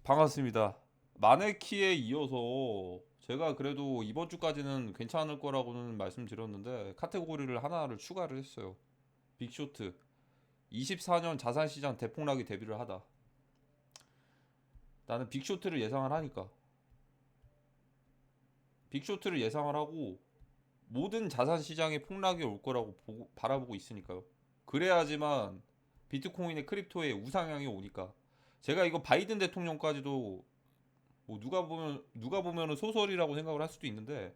반갑습니다. 마네키에 이어서 제가 그래도 이번 주까지는 괜찮을 거라고는 말씀드렸는데 카테고리를 하나를 추가를 했어요. 빅쇼트. 24년 자산시장 대폭락이 데뷔를 하다. 나는 빅쇼트를 예상을 하니까. 빅쇼트를 예상을 하고 모든 자산시장의 폭락이 올 거라고 바라보고 있으니까요. 그래야지만 비트코인의 크립토의 우상향이 오니까. 제가 이거 바이든 대통령까지도 뭐 누가 보면은 소설이라고 생각을 할 수도 있는데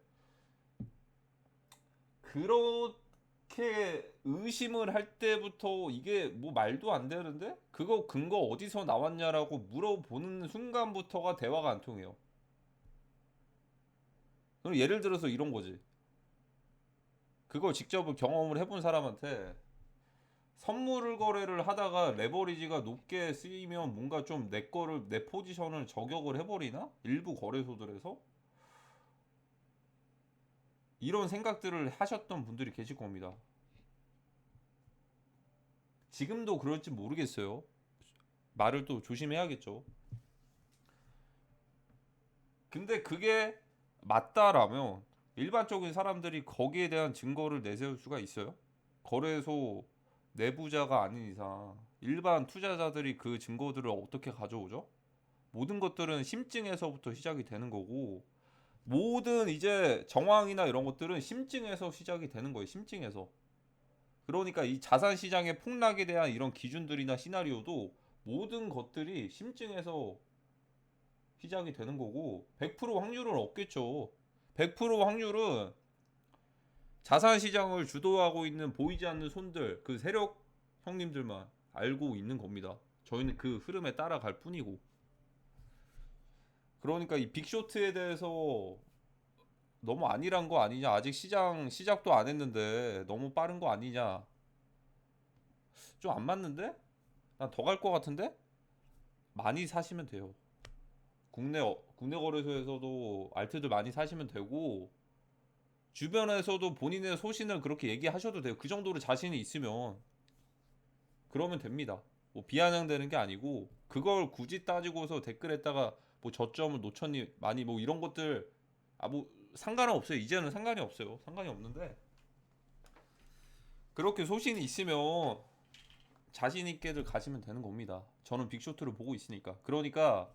그렇게 의심을 할 때부터 이게 뭐 말도 안 되는데 그거 근거 어디서 나왔냐라고 물어보는 순간부터가 대화가 안 통해요. 그럼 예를 들어서 이런 거지. 그걸 직접 경험을 해본 사람한테 선물 거래를 하다가 레버리지가 높게 쓰이면 뭔가 좀 내 거를 내 포지션을 저격을 해버리나? 일부 거래소들에서 이런 생각들을 하셨던 분들이 계실 겁니다. 지금도 그럴지 모르겠어요. 말을 또 조심해야겠죠. 근데 그게 맞다라면 일반적인 사람들이 거기에 대한 증거를 내세울 수가 있어요? 거래소 내부자가 아닌 이상 일반 투자자들이 그 증거들을 어떻게 가져오죠? 모든 것들은 심증에서부터 시작이 되는 거고 모든 이제 정황이나 이런 것들은 심증에서 시작이 되는 거예요. 심증에서. 그러니까 이 자산 시장의 폭락에 대한 이런 기준들이나 시나리오도 모든 것들이 심증에서 시작이 되는 거고 100% 확률은 없겠죠. 100% 확률은 자산 시장을 주도하고 있는 보이지 않는 손들, 그 세력 형님들만 알고 있는 겁니다. 저희는 그 흐름에 따라갈 뿐이고. 그러니까 이 빅쇼트에 대해서 너무 안일한 거 아니냐? 아직 시작도 안 했는데 너무 빠른 거 아니냐? 좀 안 맞는데? 난 더 갈 것 같은데? 많이 사시면 돼요. 국내 거래소에서도 알트들 많이 사시면 되고 주변에서도 본인의 소신을 그렇게 얘기하셔도 돼요. 그 정도로 자신이 있으면 그러면 됩니다. 뭐 비아냥되는 게 아니고 그걸 굳이 따지고서 댓글에다가 뭐 저점을 놓쳤니 많이 뭐 이런 것들 뭐 상관은 없어요. 이제는 상관이 없어요. 상관이 없는데 그렇게 소신이 있으면 자신 있게들 가시면 되는 겁니다. 저는 빅쇼트를 보고 있으니까. 그러니까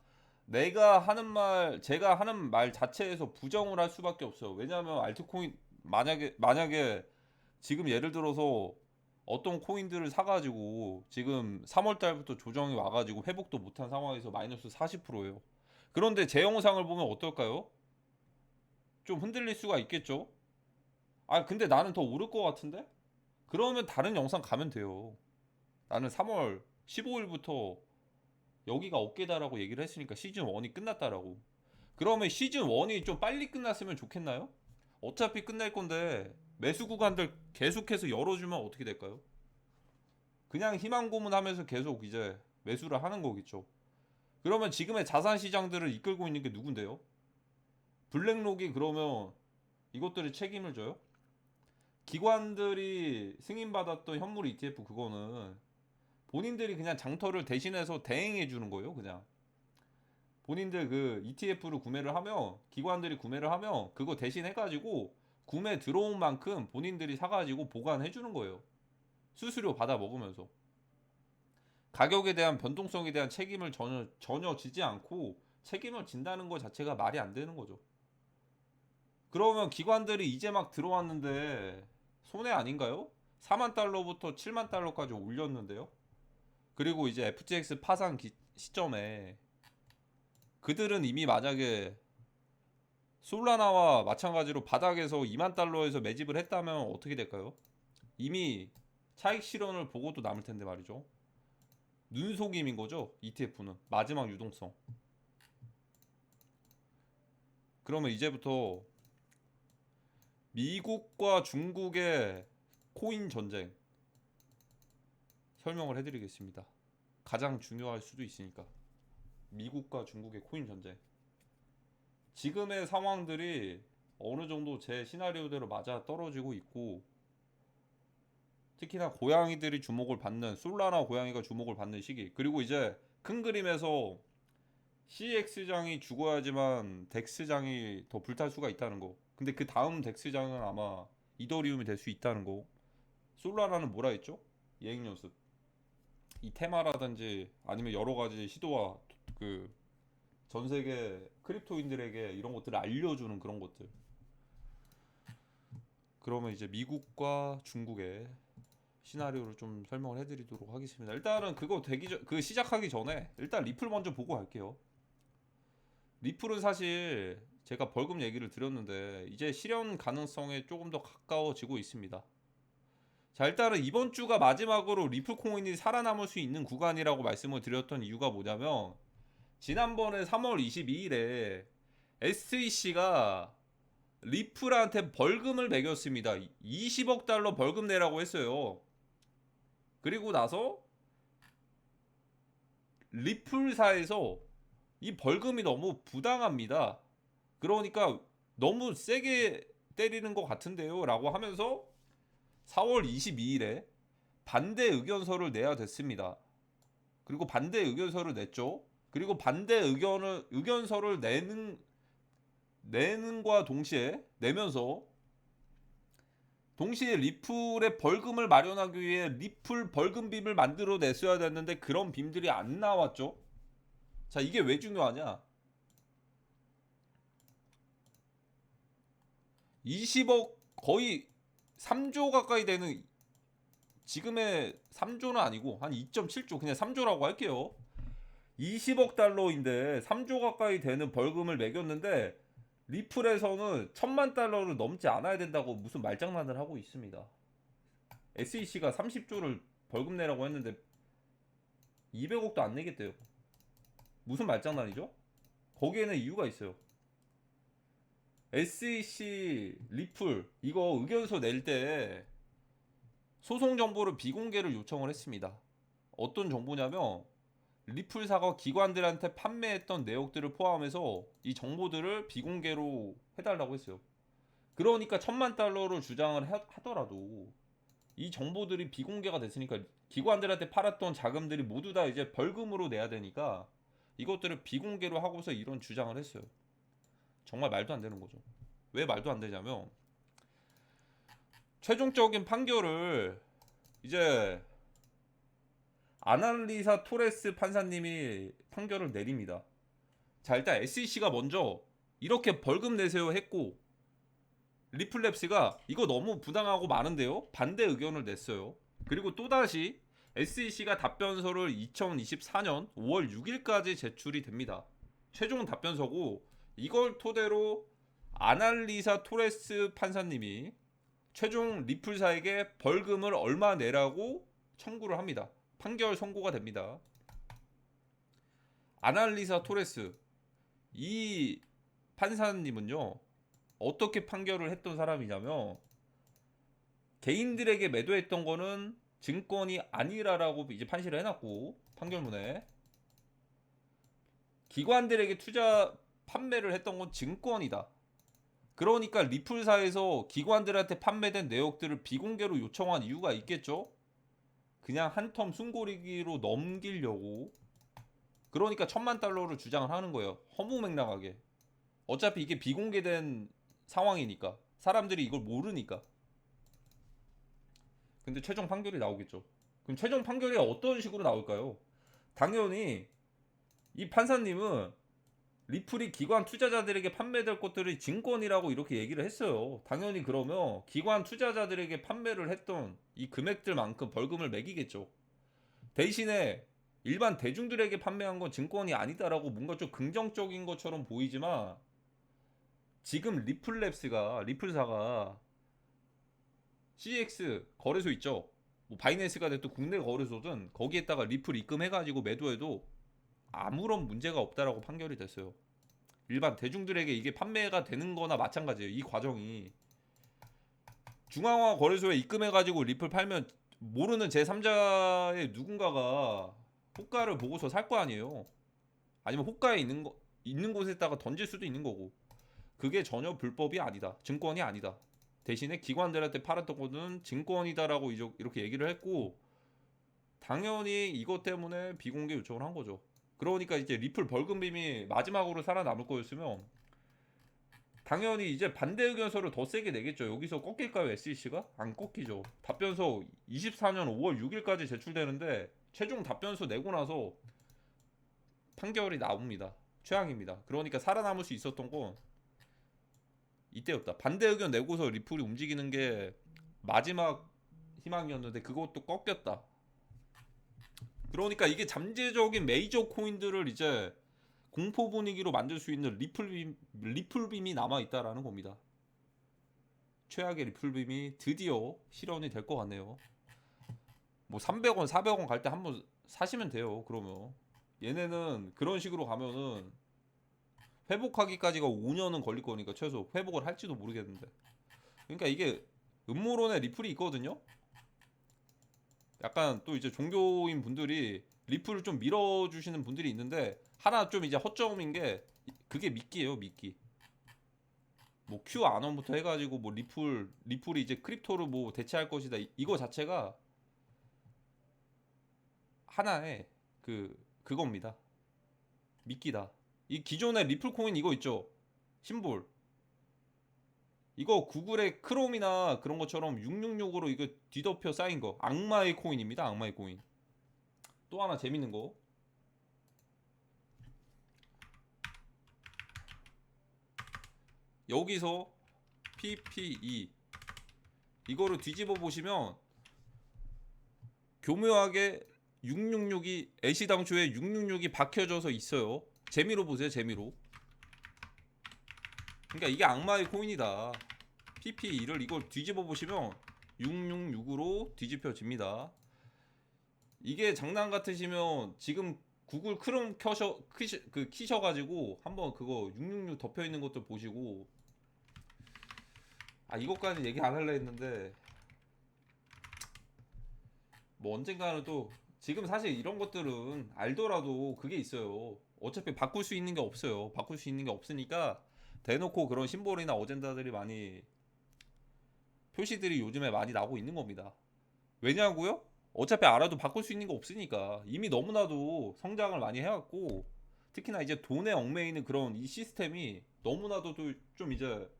제가 하는 말 자체에서 부정을 할 수밖에 없어요. 왜냐하면 알트코인 만약에 지금 예를 들어서 어떤 코인들을 사가지고 지금 3월 달부터 조정이 와가지고 회복도 못한 상황에서 마이너스 40%예요. 그런데 제 영상을 보면 어떨까요? 좀 흔들릴 수가 있겠죠? 근데 나는 더 오를 것 같은데? 그러면 다른 영상 가면 돼요. 나는 3월 15일부터 여기가 어깨다라고 얘기를 했으니까 시즌 1이 끝났다라고. 그러면 시즌 1이 좀 빨리 끝났으면 좋겠나요? 어차피 끝날 건데 매수 구간들 계속해서 열어주면 어떻게 될까요? 그냥 희망 고문하면서 계속 이제 매수를 하는 거겠죠. 그러면 지금의 자산 시장들을 이끌고 있는 게 누군데요? 블랙록이 그러면 이것들이 책임을 져요? 기관들이 승인받았던 현물 ETF 그거는 본인들이 그냥 장터를 대신해서 대행해 주는 거예요, 그냥. 본인들 그 ETF를 구매를 하면 기관들이 구매를 하면 그거 대신 해가지고 구매 들어온 만큼 본인들이 사가지고 보관해 주는 거예요. 수수료 받아 먹으면서 가격에 대한 변동성에 대한 책임을 전혀 지지 않고 책임을 진다는 것 자체가 말이 안 되는 거죠. 그러면 기관들이 이제 막 들어왔는데 손해 아닌가요? 4만 달러부터 7만 달러까지 올렸는데요. 그리고 이제 FTX 파산 시점에 그들은 이미 만약에 솔라나와 마찬가지로 바닥에서 2만 달러에서 매집을 했다면 어떻게 될까요? 이미 차익 실현을 보고도 남을 텐데 말이죠. 눈속임인 거죠. ETF는 마지막 유동성. 그러면 이제부터 미국과 중국의 코인 전쟁 설명을 해드리겠습니다. 가장 중요할 수도 있으니까. 미국과 중국의 코인 전쟁. 지금의 상황들이 어느 정도 제 시나리오대로 맞아 떨어지고 있고 특히나 솔라나 고양이가 주목을 받는 시기 그리고 이제 큰 그림에서 CX장이 죽어야지만 덱스장이 더 불탈 수가 있다는 거. 근데 그 다음 덱스장은 아마 이더리움이 될 수 있다는 거. 솔라라는 뭐라 했죠? 예행 연습. 이 테마라든지 아니면 여러 가지 시도와 그 전 세계 크립토인들에게 이런 것들을 알려주는 그런 것들. 그러면 이제 미국과 중국의 시나리오를 좀 설명을 해드리도록 하겠습니다. 일단은 그거 그 시작하기 전에 일단 리플 먼저 보고 갈게요. 리플은 사실 제가 벌금 얘기를 드렸는데 이제 실현 가능성에 조금 더 가까워지고 있습니다. 자, 일단은 이번 주가 마지막으로 리플 코인이 살아남을 수 있는 구간이라고 말씀을 드렸던 이유가 뭐냐면 지난번에 3월 22일에 SEC가 리플한테 벌금을 매겼습니다. 20억 달러 벌금 내라고 했어요. 그리고 나서 리플사에서 이 벌금이 너무 부당합니다. 그러니까 너무 세게 때리는 것 같은데요 라고 하면서 4월 22일에 반대 의견서를 내야 됐습니다. 그리고 반대 의견서를 냈죠. 그리고 반대 의견서를 내는과 동시에 내면서 동시에 리플의 벌금을 마련하기 위해 리플 벌금빔을 만들어 냈어야 됐는데 그런 빔들이 안 나왔죠. 자, 이게 왜 중요하냐? 20억 거의 3조 가까이 되는 지금의 3조는 아니고 한 2.7조 그냥 3조라고 할게요. 20억 달러인데 3조 가까이 되는 벌금을 매겼는데 리플에서는 1000만 달러를 넘지 않아야 된다고 무슨 말장난을 하고 있습니다. SEC가 30조를 벌금 내라고 했는데 200억도 안 내겠대요. 무슨 말장난이죠? 거기에는 이유가 있어요. SEC 리플 이거 의견서 낼 때 소송 정보를 비공개를 요청을 했습니다. 어떤 정보냐면 리플사가 기관들한테 판매했던 내역들을 포함해서 이 정보들을 비공개로 해달라고 했어요. 그러니까 1000만 달러를 주장을 하더라도 이 정보들이 비공개가 됐으니까 기관들한테 팔았던 자금들이 모두 다 이제 벌금으로 내야 되니까 이것들을 비공개로 하고서 이런 주장을 했어요. 정말 말도 안 되는 거죠. 왜 말도 안 되냐면 최종적인 판결을 이제 아날리사 토레스 판사님이 판결을 내립니다. 자, 일단 SEC가 먼저 이렇게 벌금 내세요 했고 리플랩스가 이거 너무 부당하고 많은데요? 반대 의견을 냈어요. 그리고 또다시 SEC가 답변서를 2024년 5월 6일까지 제출이 됩니다. 최종 답변서고 이걸 토대로 아날리사 토레스 판사님이 최종 리플사에게 벌금을 얼마 내라고 청구를 합니다. 판결 선고가 됩니다. 아날리사 토레스 이 판사님은요 어떻게 판결을 했던 사람이냐면 개인들에게 매도했던 거는 증권이 아니라라고 이제 판시를 해놨고 판결문에 기관들에게 투자 판매를 했던 건 증권이다. 그러니까 리플사에서 기관들한테 판매된 내역들을 비공개로 요청한 이유가 있겠죠. 그냥 한 텀 숨고르기로 넘기려고. 그러니까 1000만 달러를 주장을 하는 거예요. 허무맹랑하게. 어차피 이게 비공개된 상황이니까 사람들이 이걸 모르니까. 근데 최종 판결이 나오겠죠. 그럼 최종 판결이 어떤 식으로 나올까요? 당연히 이 판사님은 리플이 기관 투자자들에게 판매될 것들이 증권이라고 이렇게 얘기를 했어요. 당연히 그러면 기관 투자자들에게 판매를 했던 이 금액들만큼 벌금을 매기겠죠. 대신에 일반 대중들에게 판매한 건 증권이 아니다라고 뭔가 좀 긍정적인 것처럼 보이지만 지금 리플사가 CX 거래소 있죠. 뭐 바이낸스가 됐든 국내 거래소든 거기에다가 리플 입금해가지고 매도해도 아무런 문제가 없다라고 판결이 됐어요. 일반 대중들에게 이게 판매가 되는 거나 마찬가지예요. 이 과정이 중앙화 거래소에 입금해가지고 리플 팔면 모르는 제3자의 누군가가 호가를 보고서 살 거 아니에요. 아니면 호가에 있는 곳에다가 던질 수도 있는 거고. 그게 전혀 불법이 아니다. 증권이 아니다. 대신에 기관들한테 팔았던 거는 증권이다라고 이렇게 얘기를 했고 당연히 이것 때문에 비공개 요청을 한 거죠. 그러니까 이제 리플 벌금빔이 마지막으로 살아남을 거였으면 당연히 이제 반대 의견서를 더 세게 내겠죠. 여기서 꺾일까요, SEC가? 안 꺾이죠. 답변서 24년 5월 6일까지 제출되는데 최종 답변서 내고 나서 판결이 나옵니다. 최악입니다. 그러니까 살아남을 수 있었던 건 이때였다. 반대 의견 내고서 리플이 움직이는 게 마지막 희망이었는데 그것도 꺾였다. 그러니까 이게 잠재적인 메이저 코인들을 이제 공포 분위기로 만들 수 있는 리플빔이 남아있다라는 겁니다. 최악의 리플빔이 드디어 실현이 될 것 같네요. 뭐 300원, 400원 갈 때 한번 사시면 돼요. 그러면 얘네는 그런 식으로 가면은 회복하기까지가 5년은 걸릴 거니까 최소 회복을 할지도 모르겠는데. 그러니까 이게 음모론의 리플이 있거든요. 약간 또 이제 종교인 분들이 리플을 좀 밀어주시는 분들이 있는데 하나 좀 이제 허점인 게 그게 미끼예요, 미끼. 뭐 Q 안원부터 해가지고 뭐 리플이 이제 크립토를 뭐 대체할 것이다. 이거 자체가 하나의 그겁니다. 미끼다. 이 기존의 리플 코인 이거 있죠, 심볼. 이거 구글의 크롬이나 그런 것처럼 666으로 이거 뒤덮여 쌓인 거 악마의 코인입니다. 악마의 코인. 또 하나 재밌는 거. 여기서 PPE 이거를 뒤집어 보시면 교묘하게 666이 애시당초에 666이 박혀져서 있어요. 재미로 보세요. 재미로. 그러니까 이게 악마의 코인이다. PPE를 이걸 뒤집어 보시면 666으로 뒤집혀집니다. 이게 장난 같으시면 지금 구글 크롬 키셔가지고 한번 그거 666 덮여 있는 것도 보시고. 이것까지 얘기 안 하려 했는데 뭐 언젠가는 또 지금 사실 이런 것들은 알더라도 그게 있어요. 어차피 바꿀 수 있는 게 없어요. 바꿀 수 있는 게 없으니까 대놓고 그런 심볼이나 어젠다들이 많이 표시들이 요즘에 많이 나오고 있는 겁니다. 왜냐고요? 어차피 알아도 바꿀 수 있는 거 없으니까. 이미 너무나도 성장을 많이 해왔고 특히나 이제 돈에 얽매이는 그런 이 시스템이 너무나도 좀 이제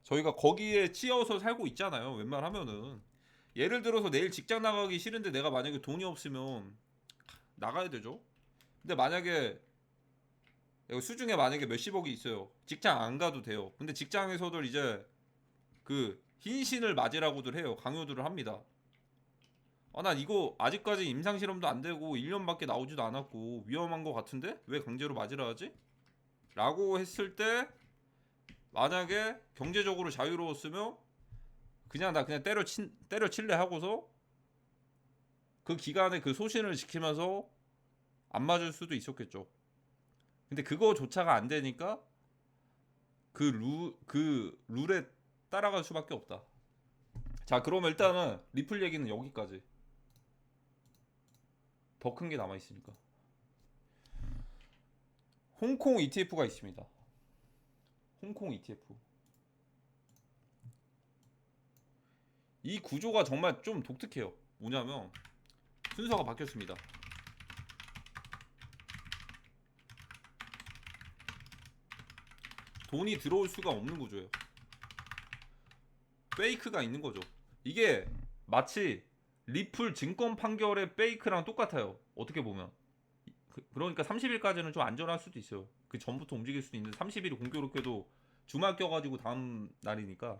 저희가 거기에 치여서 살고 있잖아요. 웬만하면은 예를 들어서 내일 직장 나가기 싫은데 내가 만약에 돈이 없으면 나가야 되죠. 근데 만약에 수중에 만약에 몇십억이 있어요. 직장 안 가도 돼요. 근데 직장에서들 이제 그 흰신을 맞으라고들 해요. 강요들을 합니다. 난 이거 아직까지 임상실험도 안 되고 1년밖에 나오지도 않았고 위험한 거 같은데 왜 강제로 맞으라 하지? 라고 했을 때 만약에 경제적으로 자유로웠으면 나 그냥 때려칠래 하고서 그 기간에 그 소신을 지키면서 안 맞을 수도 있었겠죠. 근데 그거조차가 안 되니까 그 룰에 따라갈 수밖에 없다. 자, 그러면 일단은 리플 얘기는 여기까지. 더 큰 게 남아 있으니까. 홍콩 ETF가 있습니다. 홍콩 ETF. 이 구조가 정말 좀 독특해요. 뭐냐면 순서가 바뀌었습니다. 돈이 들어올 수가 없는 구조예요. 페이크가 있는 거죠. 이게 마치 리플 증권 판결의 페이크랑 똑같아요. 어떻게 보면. 그러니까 30일까지는 좀 안전할 수도 있어요. 그 전부터 움직일 수도 있는데 30일이 공교롭게도 주말 껴가지고 다음 날이니까.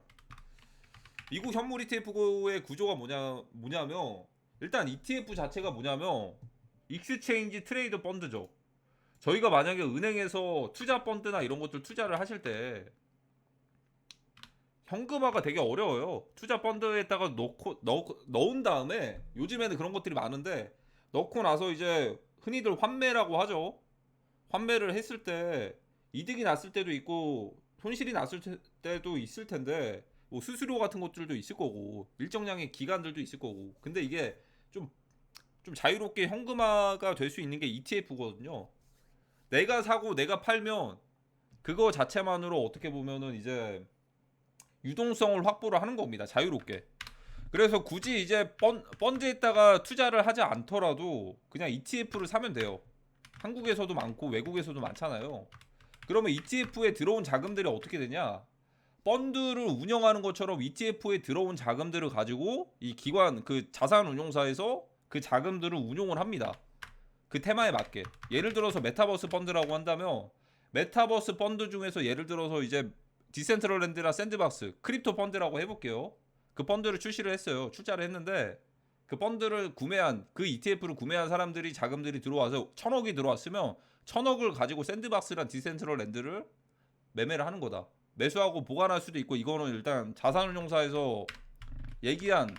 미국 현물 ETF의 구조가 뭐냐면 일단 ETF 자체가 뭐냐면 익스체인지 트레이드 펀드죠. 저희가 만약에 은행에서 투자 펀드나 이런 것들 투자를 하실 때 현금화가 되게 어려워요. 투자 펀드에다가 넣은 다음에 요즘에는 그런 것들이 많은데 넣고 나서 이제 흔히들 환매라고 하죠. 환매를 했을 때 이득이 났을 때도 있고 손실이 났을 때도 있을 텐데 뭐 수수료 같은 것들도 있을 거고 일정량의 기간들도 있을 거고. 근데 이게 좀 자유롭게 현금화가 될 수 있는 게 ETF거든요. 내가 사고 내가 팔면 그거 자체만으로 어떻게 보면은 이제 유동성을 확보를 하는 겁니다. 자유롭게. 그래서 굳이 이제 펀드에다가 투자를 하지 않더라도 그냥 ETF를 사면 돼요. 한국에서도 많고 외국에서도 많잖아요. 그러면 ETF에 들어온 자금들이 어떻게 되냐? 펀드를 운영하는 것처럼 ETF에 들어온 자금들을 가지고 이 기관 그 자산 운용사에서 그 자금들을 운용을 합니다. 그 테마에 맞게. 예를 들어서 메타버스 펀드라고 한다면 메타버스 펀드 중에서 예를 들어서 이제 디센트럴랜드나 샌드박스, 크립토 펀드라고 해볼게요. 그 펀드를 출시를 했어요. 출자를 했는데 그 펀드를 구매한 그 ETF를 구매한 사람들이 자금들이 들어와서 1,000억이 들어왔으면 1,000억을 가지고 샌드박스랑 디센트럴랜드를 매매를 하는 거다. 매수하고 보관할 수도 있고 이거는 일단 자산운용사에서 얘기한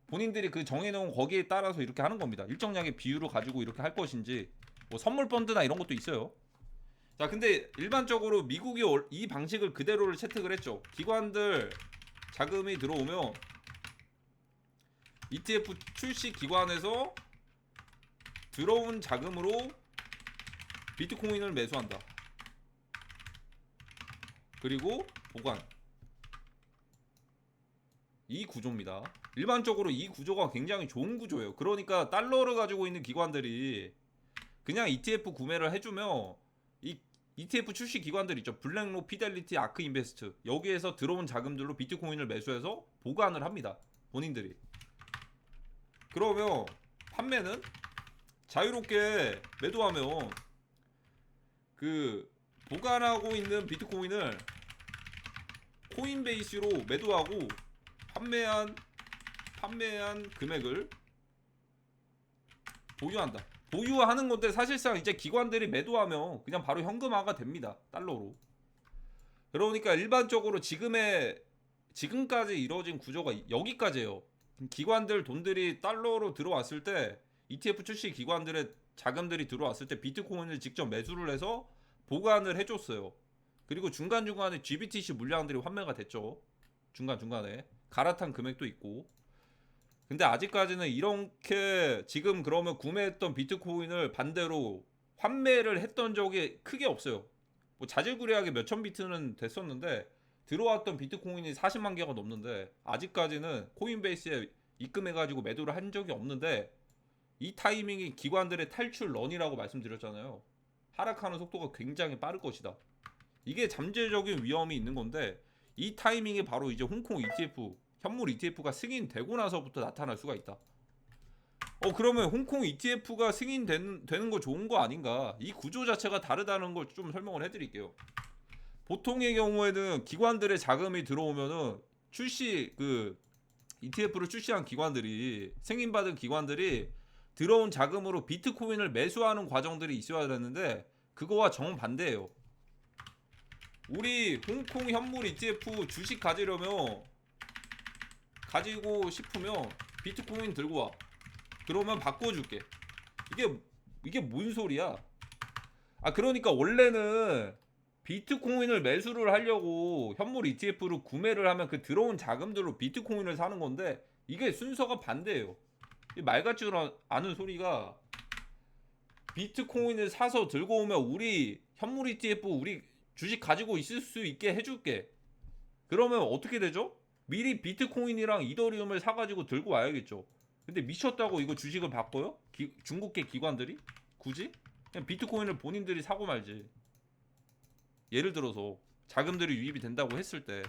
본인들이 그 정해놓은 거기에 따라서 이렇게 하는 겁니다. 일정량의 비율을 가지고 이렇게 할 것인지 뭐 선물 펀드나 이런 것도 있어요. 자 근데 일반적으로 미국이 이 방식을 그대로를 채택을 했죠. 기관들 자금이 들어오면 ETF 출시 기관에서 들어온 자금으로 비트코인을 매수한다. 그리고 보관. 이 구조입니다. 일반적으로 이 구조가 굉장히 좋은 구조예요. 그러니까 달러를 가지고 있는 기관들이 그냥 ETF 구매를 해주면 이 ETF 출시 기관들 있죠. 블랙록, 피델리티, 아크 인베스트 여기에서 들어온 자금들로 비트코인을 매수해서 보관을 합니다. 본인들이. 그러면 판매는 자유롭게 매도하면 그 보관하고 있는 비트코인을 코인베이스로 매도하고 판매한 금액을 보유한다. 보유하는 건데 사실상 이제 기관들이 매도하면 그냥 바로 현금화가 됩니다. 달러로. 그러니까 일반적으로 지금까지 이루어진 구조가 여기까지예요. 기관들 돈들이 달러로 들어왔을 때 ETF 출시 기관들의 자금들이 들어왔을 때 비트코인을 직접 매수를 해서 보관을 해줬어요. 그리고 중간중간에 GBTC 물량들이 환매가 됐죠. 중간중간에 갈아탄 금액도 있고. 근데 아직까지는 이렇게 지금 그러면 구매했던 비트코인을 반대로 환매를 했던 적이 크게 없어요. 뭐 자질구레하게 몇천 비트는 됐었는데 들어왔던 비트코인이 40만 개가 넘는데 아직까지는 코인베이스에 입금해가지고 매도를 한 적이 없는데 이 타이밍이 기관들의 탈출 런이라고 말씀드렸잖아요. 하락하는 속도가 굉장히 빠를 것이다. 이게 잠재적인 위험이 있는 건데 이 타이밍이 바로 이제 홍콩 ETF, 현물 ETF가 승인되고 나서부터 나타날 수가 있다. 그러면 홍콩 ETF가 승인되는 거 좋은 거 아닌가? 이 구조 자체가 다르다는 걸 좀 설명을 해드릴게요. 보통의 경우에는 기관들의 자금이 들어오면은 ETF를 출시한 기관들이 승인받은 기관들이 들어온 자금으로 비트코인을 매수하는 과정들이 있어야 되는데 그거와 정반대예요. 우리 홍콩 현물 ETF 주식 가지고 싶으면 비트코인 들고 와. 그러면 바꿔줄게. 이게 뭔 소리야? 그러니까 원래는 비트코인을 매수를 하려고 현물 ETF를 구매를 하면 그 들어온 자금들로 비트코인을 사는 건데 이게 순서가 반대예요. 말 같지 않은 소리가 비트코인을 사서 들고 오면 우리 현물 ETF 우리 주식 가지고 있을 수 있게 해줄게. 그러면 어떻게 되죠? 미리 비트코인이랑 이더리움을 사가지고 들고 와야겠죠. 근데 미쳤다고 이거 주식을 바꿔요? 중국계 기관들이? 굳이? 그냥 비트코인을 본인들이 사고 말지. 예를 들어서 자금들이 유입이 된다고 했을 때.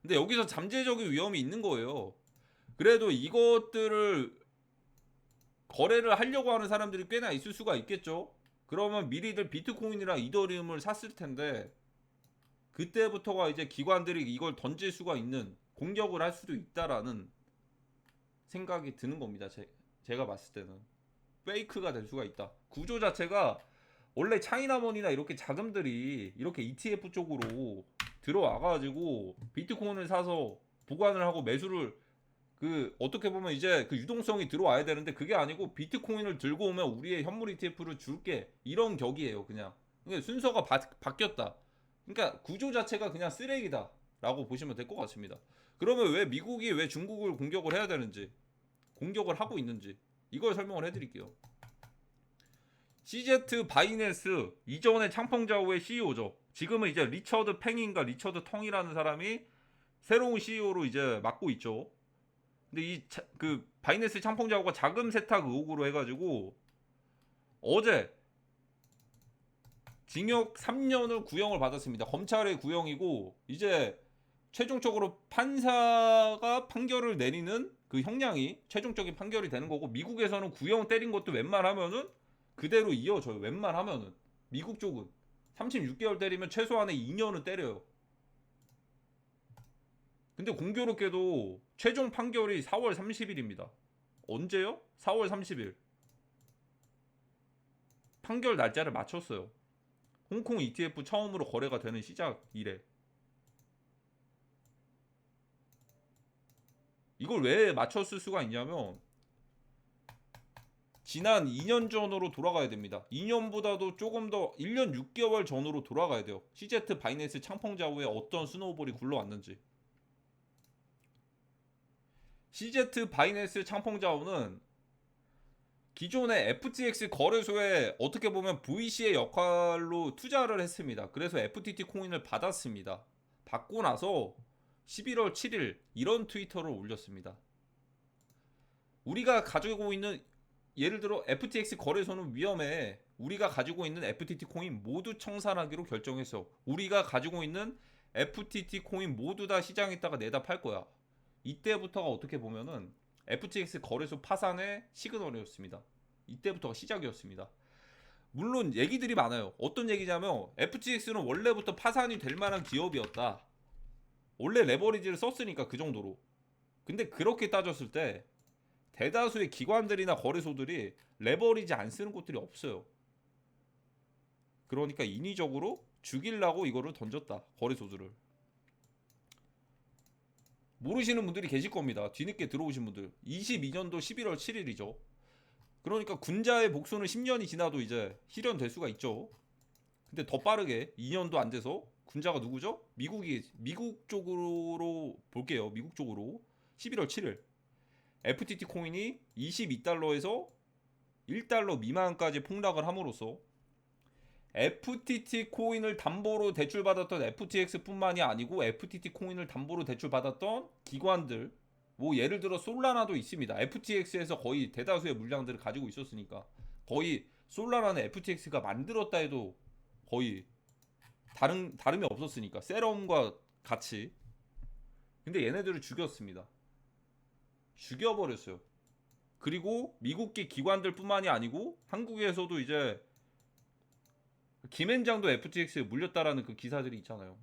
근데 여기서 잠재적인 위험이 있는 거예요. 그래도 이것들을 거래를 하려고 하는 사람들이 꽤나 있을 수가 있겠죠. 그러면 미리들 비트코인이랑 이더리움을 샀을 텐데 그때부터가 이제 기관들이 이걸 던질 수가 있는 공격을 할 수도 있다라는 생각이 드는 겁니다. 제가 봤을 때는 페이크가 될 수가 있다. 구조 자체가 원래 차이나머니나 이렇게 자금들이 이렇게 ETF 쪽으로 들어와가지고 비트코인을 사서 보관을 하고 매수를 어떻게 보면 이제 그 유동성이 들어와야 되는데 그게 아니고 비트코인을 들고 오면 우리의 현물 ETF를 줄게 이런 격이에요. 그냥 그러니까 순서가 바뀌었다. 그러니까 구조 자체가 그냥 쓰레기다 라고 보시면 될 것 같습니다. 그러면 왜 미국이 왜 중국을 공격을 해야 되는지, 공격을 하고 있는지 이걸 설명을 해드릴게요. CZ 바이낸스 이전의 창펑자오의 CEO죠. 지금은 이제 리처드 팽인가 리처드 텅이라는 사람이 새로운 CEO로 이제 맡고 있죠. 근데 바이낸스 창펑자오가 자금 세탁 의혹으로 해가지고 어제 징역 3년을 구형을 받았습니다. 검찰의 구형이고 이제 최종적으로 판사가 판결을 내리는 그 형량이 최종적인 판결이 되는 거고, 미국에서는 구형 때린 것도 웬만하면은 그대로 이어져요. 웬만하면은 미국 쪽은 36개월 때리면 최소한의 2년은 때려요. 근데 공교롭게도 최종 판결이 4월 30일입니다. 언제요? 4월 30일. 판결 날짜를 맞췄어요. 홍콩 ETF 처음으로 거래가 되는 시작 이래. 이걸 왜 맞췄을 수가 있냐면 지난 2년 전으로 돌아가야 됩니다. 2년보다도 조금 더 1년 6개월 전으로 돌아가야 돼요. CZ 바이낸스 창펑자우에 어떤 스노우볼이 굴러왔는지. CZ 바이낸스 창펑자우는 기존의 FTX 거래소에 어떻게 보면 VC의 역할로 투자를 했습니다. 그래서 FTT 코인을 받았습니다. 받고 나서 11월 7일 이런 트위터를 올렸습니다. 우리가 가지고 있는, 예를 들어 FTX 거래소는 위험해. 우리가 가지고 있는 FTT 코인 모두 청산하기로 결정했어. 우리가 가지고 있는 FTT 코인 모두 다 시장에다가 내다 팔 거야. 이때부터가 어떻게 보면은 FTX 거래소 파산의 시그널이었습니다. 이때부터가 시작이었습니다. 물론 얘기들이 많아요. 어떤 얘기냐면 FTX는 원래부터 파산이 될 만한 기업이었다. 원래 레버리지를 썼으니까 그 정도로. 근데 그렇게 따졌을 때 대다수의 기관들이나 거래소들이 레버리지 안 쓰는 곳들이 없어요. 그러니까 인위적으로 죽이려고 이거를 던졌다. 거래소들을. 모르시는 분들이 계실 겁니다. 뒤늦게 들어오신 분들. 22년도 11월 7일이죠. 그러니까 군자의 복수는 10년이 지나도 이제 실현될 수가 있죠. 근데 더 빠르게 2년도 안 돼서 군자가 누구죠? 미국 쪽으로 볼게요. 미국 쪽으로 11월 7일 FTT 코인이 22달러에서 1달러 미만까지 폭락을 함으로써 FTT 코인을 담보로 대출받았던 FTX뿐만이 아니고 FTT 코인을 담보로 대출받았던 기관들, 뭐 예를 들어 솔라나도 있습니다. FTX에서 거의 대다수의 물량들을 가지고 있었으니까 거의 솔라나는 FTX가 만들었다 해도 거의 다름이 없었으니까 세럼과 같이. 근데 얘네들을 죽였습니다. 죽여버렸어요. 그리고 미국계 기관들뿐만이 아니고 한국에서도 이제 김앤장도 FTX에 물렸다라는 그 기사들이 있잖아요.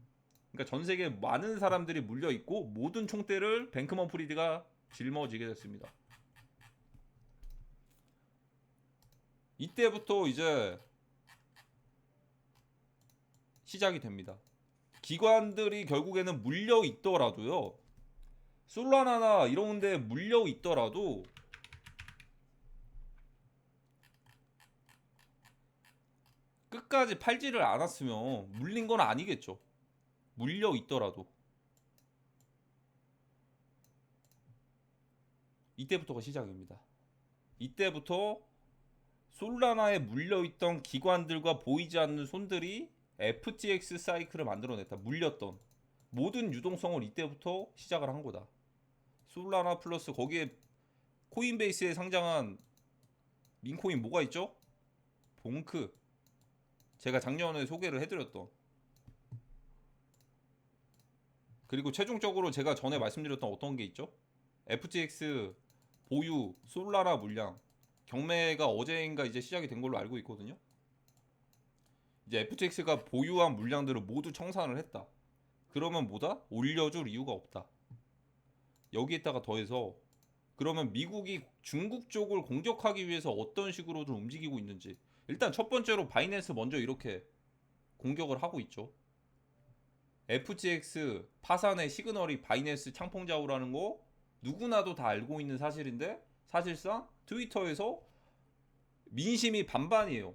그러니까 전 세계 많은 사람들이 물려 있고 모든 총대를 뱅크먼 프리드가 짊어지게 됐습니다. 이때부터 이제 시작이 됩니다. 기관들이 결국에는 물려 있더라도요. 솔라나나 이런 데 물려 있더라도 끝까지 팔지를 않았으면 물린 건 아니겠죠. 물려 있더라도. 이때부터가 시작입니다. 이때부터 솔라나에 물려있던 기관들과 보이지 않는 손들이 FTX 사이클을 만들어냈다. 물렸던 모든 유동성을 이때부터 시작을 한 거다. 솔라나 플러스 거기에 코인베이스에 상장한 민코인 뭐가 있죠? 봉크. 제가 작년에 소개를 해드렸던. 그리고 최종적으로 제가 전에 말씀드렸던 어떤 게 있죠? FTX 보유 솔라나 물량 경매가 어제인가 이제 시작이 된 걸로 알고 있거든요. 이제 FTX가 보유한 물량들을 모두 청산을 했다. 그러면 뭐다? 올려줄 이유가 없다. 여기에다가 더해서 그러면 미국이 중국 쪽을 공격하기 위해서 어떤 식으로든 움직이고 있는지. 일단 첫 번째로 바이낸스 먼저 이렇게 공격을 하고 있죠. FTX 파산의 시그널이 바이낸스 창펑자우라는 거 누구나도 다 알고 있는 사실인데 사실상 트위터에서 민심이 반반이에요.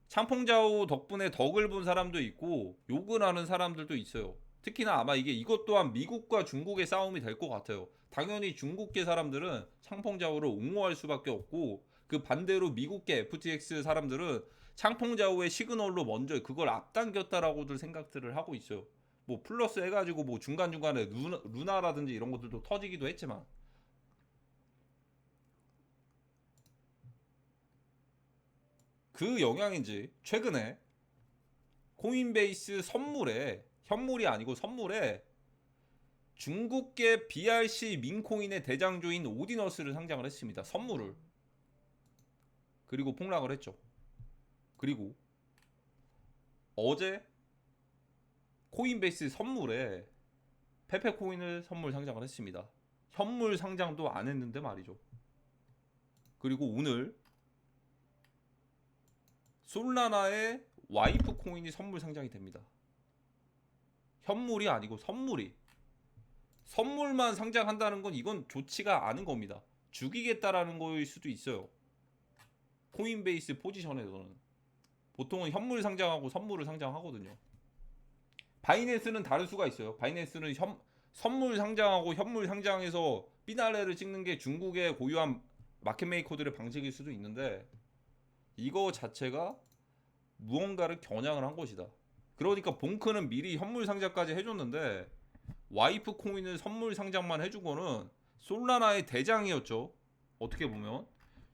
창펑자우 덕분에 덕을 본 사람도 있고 욕을 하는 사람들도 있어요. 특히나 아마 이것 또한 미국과 중국의 싸움이 될 것 같아요. 당연히 중국계 사람들은 창펑자우를 옹호할 수밖에 없고 그 반대로 미국계 FTX 사람들은 창펑자우의 시그널로 먼저 그걸 앞당겼다라고들 생각들을 하고 있어요. 뭐 플러스 해가지고 뭐 중간중간에 루나라든지 이런 것들도 터지기도 했지만 그 영향인지 최근에 코인베이스 선물에, 현물이 아니고 선물에 중국계 BRC 민코인의 대장주인 오디너스를 상장을 했습니다. 선물을. 그리고 폭락을 했죠. 그리고 어제 코인베이스 선물에 페페코인을 선물 상장을 했습니다. 현물 상장도 안 했는데 말이죠. 그리고 오늘 솔라나의 와이프 코인이 선물 상장이 됩니다. 현물이 아니고 선물이. 선물만 상장한다는 건 이건 좋지가 않은 겁니다. 죽이겠다라는 거일 수도 있어요. 코인베이스 포지션에서는 보통은 현물 상장하고 선물을 상장하거든요. 바이낸스는 다를 수가 있어요. 바이낸스는 선물 상장하고 현물 상장해서 피날레를 찍는 게 중국의 고유한 마켓메이커들의 방식일 수도 있는데, 이거 자체가 무언가를 겨냥을 한 것이다. 그러니까 봉크는 미리 현물 상장까지 해줬는데 와이프 코인을 선물 상장만 해주고는 솔라나의 대장이었죠. 어떻게 보면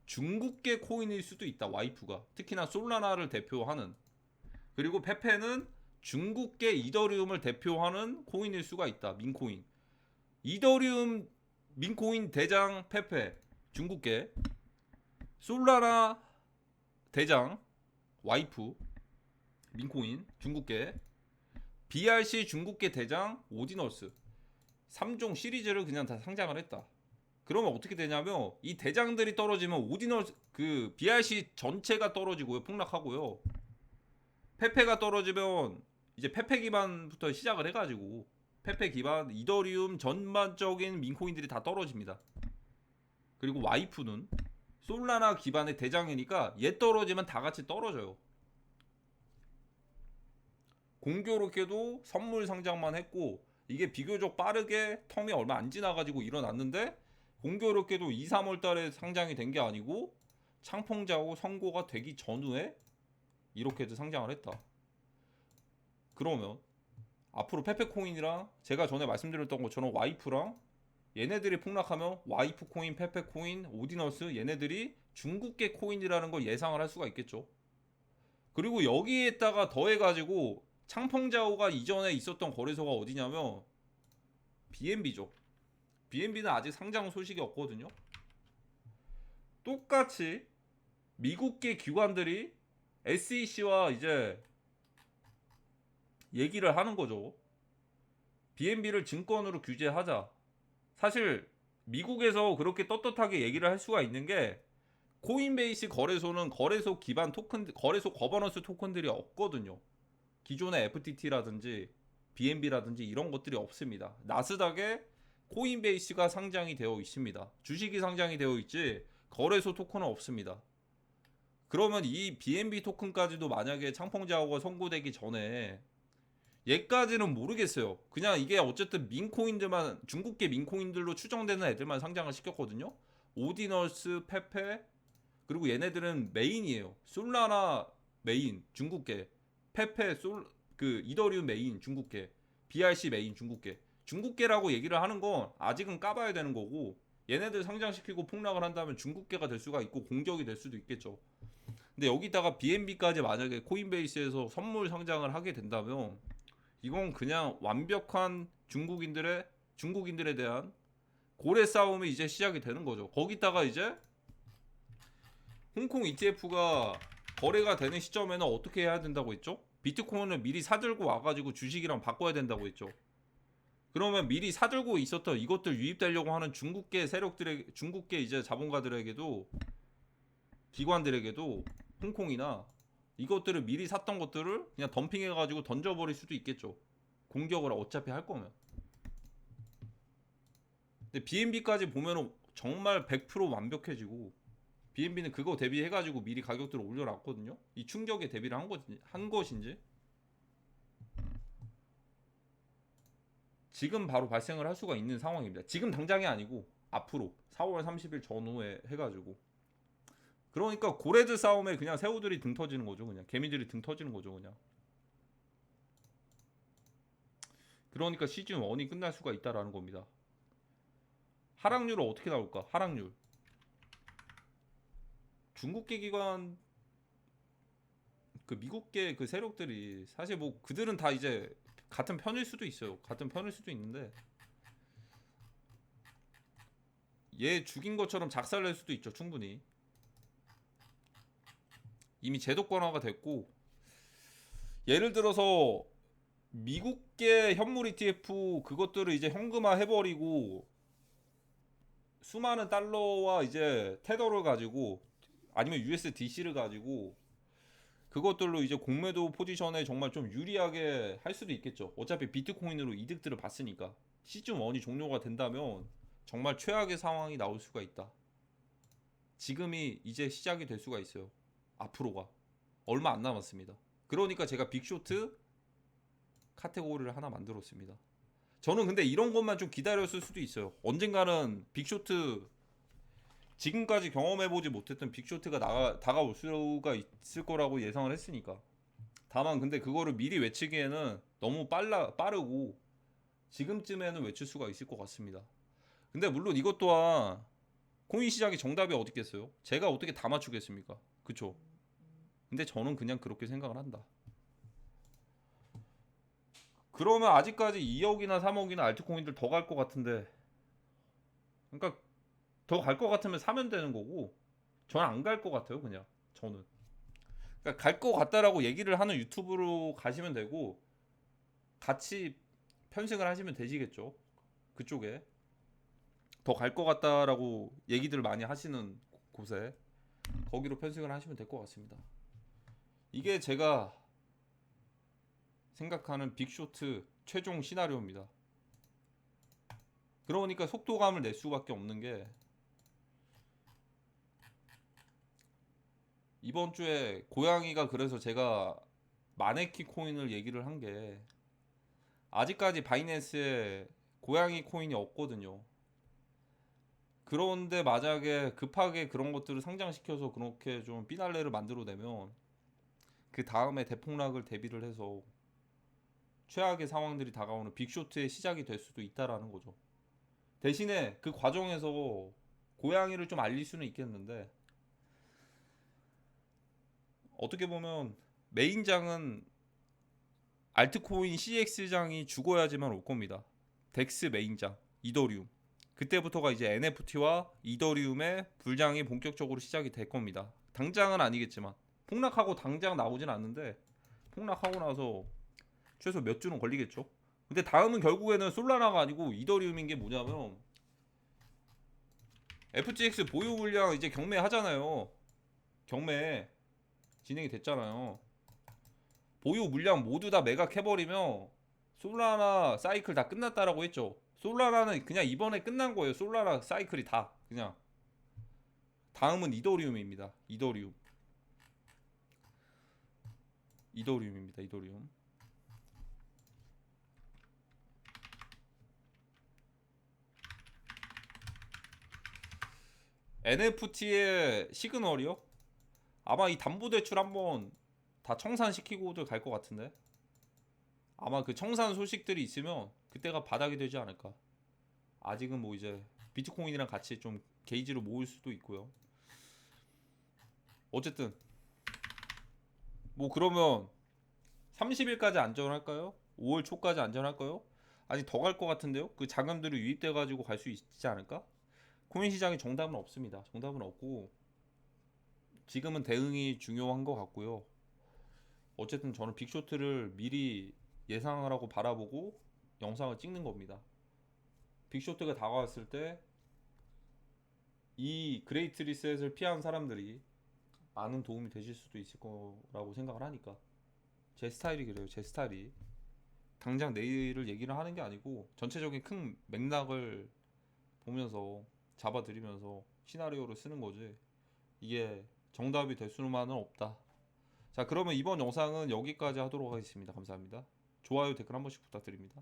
중국계 코인일 수도 있다. 와이프가 특히나 솔라나를 대표하는, 그리고 페페는 중국계 이더리움을 대표하는 코인일 수가 있다. 민코인. 이더리움 민코인 대장 페페 중국계, 솔라나 대장 와이프 민코인 중국계, BRC 중국계 대장 오디너스, 3종 시리즈를 그냥 다 상장을 했다. 그러면 어떻게 되냐면 이 대장들이 떨어지면 오디너스 그 BRC 전체가 떨어지고요. 폭락하고요. 페페가 떨어지면 이제 페페 기반부터 시작을 해가지고 페페 기반 이더리움 전반적인 민코인들이 다 떨어집니다. 그리고 와이프는 솔라나 기반의 대장이니까 얘 떨어지면 다 같이 떨어져요. 공교롭게도 선물 상장만 했고 이게 비교적 빠르게 텀이 얼마 안 지나가지고 일어났는데, 공교롭게도 2, 3월 달에 상장이 된 게 아니고 창펑자오 선고가 되기 전후에 이렇게도 상장을 했다. 그러면 앞으로 페페코인이랑 제가 전에 말씀드렸던 것처럼 와이프랑 얘네들이 폭락하면 와이프 코인, 페페 코인, 오디너스 얘네들이 중국계 코인이라는 걸 예상을 할 수가 있겠죠. 그리고 여기에다가 더해가지고 창펑자오가 이전에 있었던 거래소가 어디냐면 BNB죠. BNB는 아직 상장 소식이 없거든요. 똑같이 미국계 기관들이 SEC와 이제 얘기를 하는 거죠. BNB를 증권으로 규제하자. 사실 미국에서 그렇게 떳떳하게 얘기를 할 수가 있는 게 코인베이스 거래소는 거래소 기반 토큰, 거래소 거버넌스 토큰들이 없거든요. 기존의 FTT라든지 BNB라든지 이런 것들이 없습니다. 나스닥에 코인베이스가 상장이 되어 있습니다. 주식이 상장이 되어 있지 거래소 토큰은 없습니다. 그러면 이 BNB 토큰까지도 만약에 창펑자오가 선고되기 전에, 얘까지는 모르겠어요. 그냥 이게 어쨌든 민코인들만, 중국계 민코인들로 추정되는 애들만 상장을 시켰거든요. 오디너스, 페페, 그리고 얘네들은 메인이에요. 솔라나 메인 중국계, 페페 그 이더리움 메인 중국계, BRC 메인 중국계. 중국계라고 얘기를 하는 건 아직은 까봐야 되는 거고, 얘네들 상장시키고 폭락을 한다면 중국계가 될 수가 있고 공격이 될 수도 있겠죠. 근데 여기다가 BNB까지 만약에 코인베이스에서 선물 상장을 하게 된다면 이건 그냥 완벽한 중국인들에 대한 고래 싸움이 이제 시작이 되는 거죠. 거기다가 이제 홍콩 ETF가 거래가 되는 시점에는 어떻게 해야 된다고 했죠? 비트코인을 미리 사들고 와가지고 주식이랑 바꿔야 된다고 했죠. 그러면 미리 사들고 있었던 이것들 유입되려고 하는 중국계 세력들에게, 중국계 이제 자본가들에게도, 기관들에게도 홍콩이나 이것들을 미리 샀던 것들을 그냥 덤핑해가지고 던져버릴 수도 있겠죠. 공격을 어차피 할 거면. 근데 BNB까지 보면은 정말 100% 완벽해지고, BNB는 그거 대비해가지고 미리 가격들을 올려놨거든요. 이 충격에 대비를 한 것인지 지금 바로 발생을 할 수가 있는 상황입니다. 지금 당장이 아니고 앞으로 4월 30일 전후에 해가지고. 그러니까 고래들 싸움에 그냥 새우들이 등 터지는 거죠. 그냥 개미들이 등 터지는 거죠. 그냥. 그러니까 시즌 1이 끝날 수가 있다라는 겁니다. 하락률은 어떻게 나올까? 하락률. 중국계 기관 그 미국계 그 세력들이 사실 뭐 그들은 다 이제 같은 편일 수도 있어요. 같은 편일 수도 있는데 얘 죽인 것처럼 작살낼 수도 있죠. 충분히. 이미 제도권화가 됐고 예를 들어서 미국계 현물 ETF 그것들을 이제 현금화 해버리고 수많은 달러와 이제 테더를 가지고 아니면 USDC를 가지고 그것들로 이제 공매도 포지션에 정말 좀 유리하게 할 수도 있겠죠. 어차피 비트코인으로 이득들을 봤으니까 시즌 1이 종료가 된다면 정말 최악의 상황이 나올 수가 있다. 지금이 이제 시작이 될 수가 있어요. 앞으로가 얼마 안 남았습니다. 그러니까 제가 빅쇼트 카테고리를 하나 만들었습니다. 저는 근데 이런 것만 좀 기다렸을 수도 있어요. 언젠가는 빅쇼트 지금까지 경험해보지 못했던 빅쇼트가 다가올 수가 있을 거라고 예상을 했으니까. 다만 근데 그거를 미리 외치기에는 너무 빠르고 지금쯤에는 외칠 수가 있을 것 같습니다. 근데 물론 이것 또한 코인 시장의 정답이 어디 있겠어요? 제가 어떻게 다 맞추겠습니까? 그쵸? 근데 저는 그냥 그렇게 생각을 한다. 그러면 아직까지 2억이나 3억이나 알트코인들 더 갈 것 같은데, 그러니까 더 갈 것 같으면 사면 되는 거고 저는 안 갈 것 같아요. 그냥 저는 그러니까 갈 것 같다라고 얘기를 하는 유튜브로 가시면 되고 같이 편승을 하시면 되시겠죠. 그쪽에 더 갈 것 같다라고 얘기들 많이 하시는 곳에 거기로 편승을 하시면 될 것 같습니다. 이게 제가 생각하는 빅쇼트 최종 시나리오입니다. 그러니까 속도감을 낼 수밖에 없는 게 이번 주에 고양이가 그래서 제가 마네키 코인을 얘기를 한 게 아직까지 바이낸스에 고양이 코인이 없거든요. 그런데 만약에 급하게 그런 것들을 상장시켜서 그렇게 좀 피날레를 만들어내면 그 다음에 대폭락을 대비를 해서 최악의 상황들이 다가오는 빅쇼트의 시작이 될 수도 있다라는 거죠. 대신에 그 과정에서 고양이를 좀 알릴 수는 있겠는데 어떻게 보면 메인장은 알트코인 CX장이 죽어야지만 올 겁니다. 덱스 메인장, 이더리움. 그때부터가 이제 NFT와 이더리움의 불장이 본격적으로 시작이 될 겁니다. 당장은 아니겠지만 폭락하고 당장 나오진 않는데 폭락하고 나서 최소 몇 주는 걸리겠죠. 근데 다음은 결국에는 솔라나가 아니고 이더리움인 게 뭐냐면 FTX 보유 물량 이제 경매하잖아요. 경매 진행이 됐잖아요. 보유 물량 모두 다 매각해버리면 솔라나 사이클 다 끝났다라고 했죠. 솔라나는 그냥 이번에 끝난 거예요. 솔라나 사이클이 다 그냥. 다음은 이더리움입니다. 이더리움입니다. 이더리움. NFT의 시그널이요? 아마 이 담보대출 한번 다 청산시키고들 갈 것 같은데 아마 그 청산 소식들이 있으면 그때가 바닥이 되지 않을까. 아직은 뭐 이제 비트코인이랑 같이 좀 게이지로 모을 수도 있고요. 어쨌든 뭐 그러면 30일까지 안전할까요? 5월 초까지 안전할까요? 아니 더 갈 것 같은데요? 그 자금들이 유입돼 가지고 갈 수 있지 않을까? 코인 시장에 정답은 없습니다. 정답은 없고 지금은 대응이 중요한 것 같고요. 어쨌든 저는 빅쇼트를 미리 예상을 하고 바라보고 영상을 찍는 겁니다. 빅쇼트가 다가왔을 때 이 그레이트 리셋을 피한 사람들이 많은 도움이 되실 수도 있을 거라고 생각을 하니까 제 스타일이 그래요. 제 스타일이 당장 내일을 얘기를 하는 게 아니고 전체적인 큰 맥락을 보면서 잡아드리면서 시나리오를 쓰는 거지 이게 정답이 될 수만은 없다. 자 그러면 이번 영상은 여기까지 하도록 하겠습니다. 감사합니다. 좋아요 댓글 한 번씩 부탁드립니다.